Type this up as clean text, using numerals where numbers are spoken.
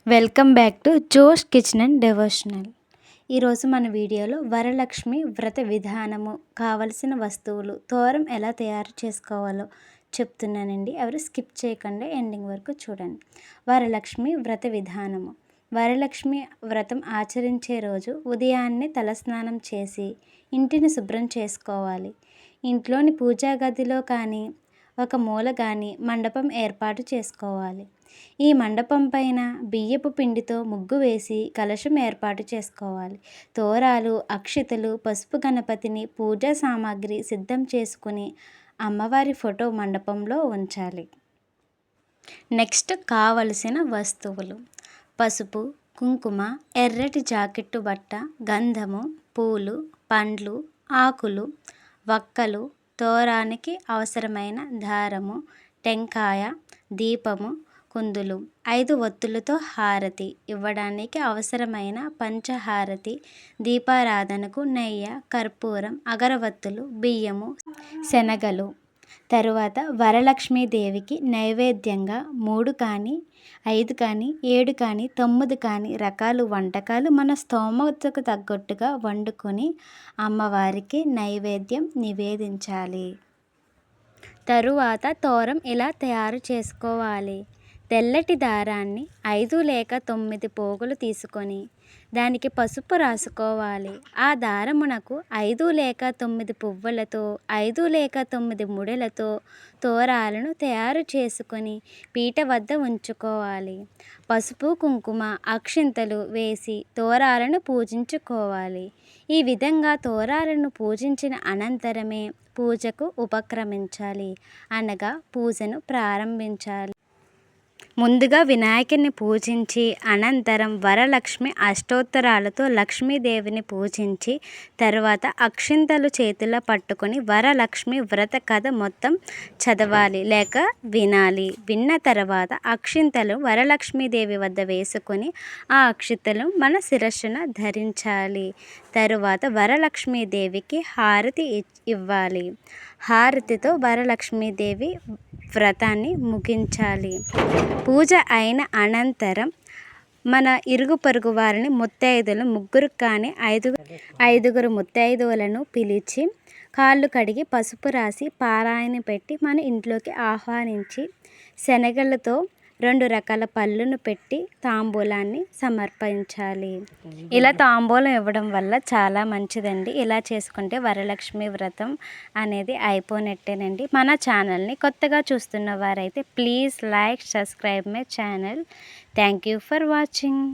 Welcome back to జోష్ kitchen and devotional. ఈరోజు మన వీడియోలో వరలక్ష్మి వ్రత విధానము, కావలసిన వస్తువులు, తోరం ఎలా తయారు చేసుకోవాలో చెప్తున్నానండి. ఎవరు స్కిప్ చేయకుండా ఎండింగ్ వరకు చూడండి. వరలక్ష్మి వ్రత విధానము. వరలక్ష్మి వ్రతం ఆచరించే రోజు ఉదయాన్నే తలస్నానం చేసి ఇంటిని శుభ్రం చేసుకోవాలి. ఇంట్లోని పూజా గదిలో కానీ ఒక మూల కానీ మండపం ఏర్పాటు చేసుకోవాలి. ఈ మండపం పైన బియ్యపు పిండితో ముగ్గు వేసి కలశం ఏర్పాటు చేసుకోవాలి. తోరాలు, అక్షితలు, పసుపు గణపతిని, పూజా సామాగ్రి సిద్ధం చేసుకుని అమ్మవారి ఫోటో మండపంలో ఉంచాలి. నెక్స్ట్ కావలసిన వస్తువులు: పసుపు, కుంకుమ, ఎర్రటి జాకెట్టు బట్ట, గంధము, పూలు, పండ్లు, ఆకులు, వక్కలు, తోరానికి అవసరమైన దారము, టెంకాయ, దీపము, కుందులు, 5 ఒత్తులతో హారతి ఇవ్వడానికి అవసరమైన పంచహారతి, దీపారాధనకు నెయ్యి, కర్పూరం, అగరవత్తులు, బియ్యము, శనగలు. తరువాత వరలక్ష్మీదేవికి నైవేద్యంగా 3 కానీ 5 కానీ 7 కానీ 9 కానీ రకాలు వంటకాలు మన స్తోమతకు తగ్గట్టుగా వండుకొని అమ్మవారికి నైవేద్యం నివేదించాలి. తరువాత తోరం ఇలా తయారు చేసుకోవాలి. తెల్లటి దారాన్ని 5 లేక 9 పోగులు తీసుకొని దానికి పసుపు రాసుకోవాలి. ఆ దారమునకు 5 లేక 9 పువ్వులతో 5 లేక 9 ముడులతో తోరాలను తయారు చేసుకొని పీట వద్ద ఉంచుకోవాలి. పసుపు, కుంకుమ, అక్షింతలు వేసి తోరాలను పూజించుకోవాలి. ఈ విధంగా తోరాలను పూజించిన అనంతరమే పూజకు ఉపక్రమించాలి, అనగా పూజను ప్రారంభించాలి. ముందుగా వినాయకుని పూజించి అనంతరం వరలక్ష్మి అష్టోత్తరాలతో లక్ష్మీదేవిని పూజించి తర్వాత అక్షింతలు చేతిలో పట్టుకొని వరలక్ష్మి వ్రత కథ మొత్తం చదవాలి లేక వినాలి. విన్న తర్వాత అక్షింతలు వరలక్ష్మీదేవి వద్ద వేసుకొని ఆ అక్షింతలు మన శిరస్సున ధరించాలి. తరువాత వరలక్ష్మీదేవికి హారతి ఇవ్వాలి. హారతితో వరలక్ష్మీదేవి వ్రతాన్ని ముగించాలి. పూజ అయిన అనంతరం మన ఇరుగు పొరుగు వారిని ముత్తైదులు 3 కానీ 5 ముత్తైదువులను పిలిచి కాళ్ళు కడిగి పసుపు రాసి పారాయణ పెట్టి మన ఇంట్లోకి ఆహ్వానించి శనగలతో 2 రకాల పళ్ళును పెట్టి తాంబూలాన్ని సమర్పించాలి. ఇలా తాంబూలం ఇవ్వడం వల్ల చాలా మంచిదండి. ఇలా చేసుకుంటే వరలక్ష్మి వ్రతం అనేది అయిపోయినట్టేనండి. మన ఛానల్ని కొత్తగా చూస్తున్న వారైతే please like, subscribe my channel. Thank you for watching.